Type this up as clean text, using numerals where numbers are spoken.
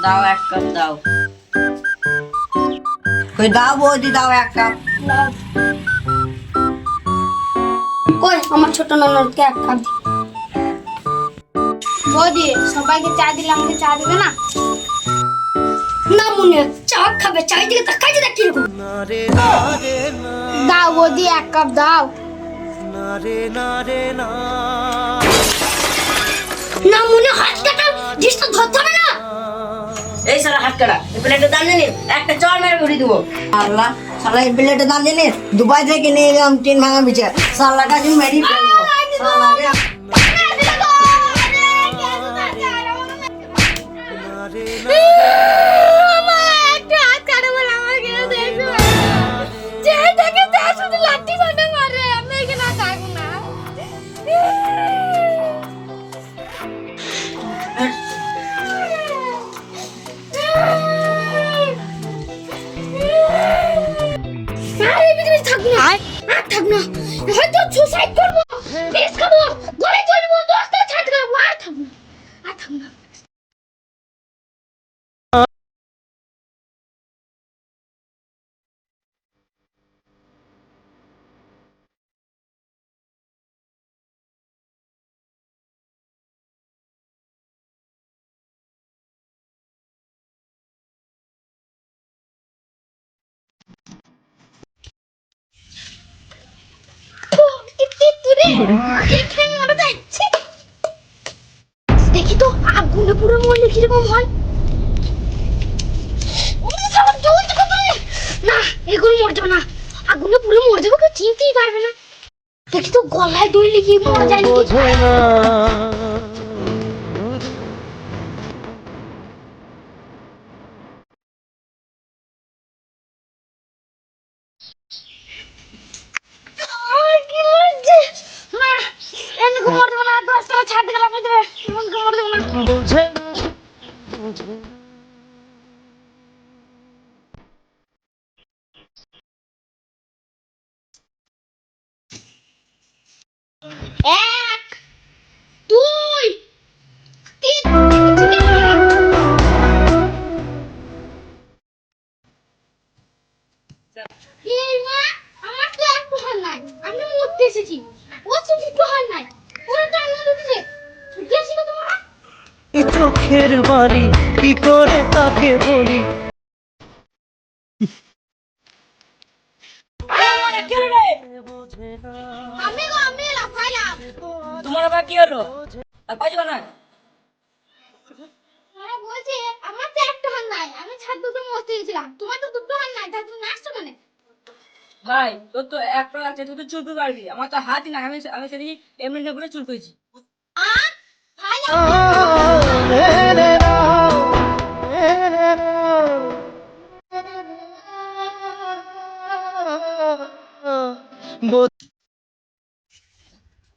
দাও এক কাপ দাও। কই দাও বৌদি, দাও এক কাপ। কই আমার ছোট ননদকে এক কাপ দি। বৌদি সবাইকে চা দিলে আমাকে চা দিবে না? না মনে চা খাবে, চাই দিকে তাকাই দেখ কিরকম। দাও বৌদি এক কাপ দাও। না মনে হাত কাটা জিনিসটা ধরতে হবে না। এই শালা হাত কাটা, এই প্লেটের দাম জানিস? একটা চড় মেরে ঘুরি দেবো। আল্লাহ, শালা এই প্লেটের দাম জানিস? দুবাই থেকে নিয়ে এলাম 3 ভাঙা বিছে। শালাটা আমি মেরি ফেলবো। শালাকে হয়তো সুসাইড করবো, বিষ খাবো, গলায় চলবো, দোস্ত ছাড় দেবো, আর থাকবো না, আর থাকবো না। দেখি তো আগুনে পুরো মরলে কিরকম হয়। না এগুলো মরে যাবে না, আগুনে পুরো মরে যাবো, কেউ চিনতেই পারবে না। দেখি তো গলায় দড়ি লেগে মরে যায় নাকি। এক দুই তিন। এই মা, আমার তো একটু হাল নাই, আমি মরতে এসেছি, ও তো একটু হাল নাই, ওরা তো আনন্দ দিচ্ছে। গেছিল তোমরা এই চোখের বাড়ি কি করে তাকে বলি। আমি লাফাইলাম। তোমার আবার কি হলো? আর পাইছো না? আরে বলছি আমার তো একটু হাল নাই, আমি ছাদ দুটো মরতে গেছিলাম, তোমার তো দুটো হাল নাই, তাই তুমি নাচছো কেন? ভাই তোর তো একটা আছে, তুই তো চুলকে পারবি, আমার তো হাতই না। আমি সেদিন এমনি করে চুলকেছি। ভাই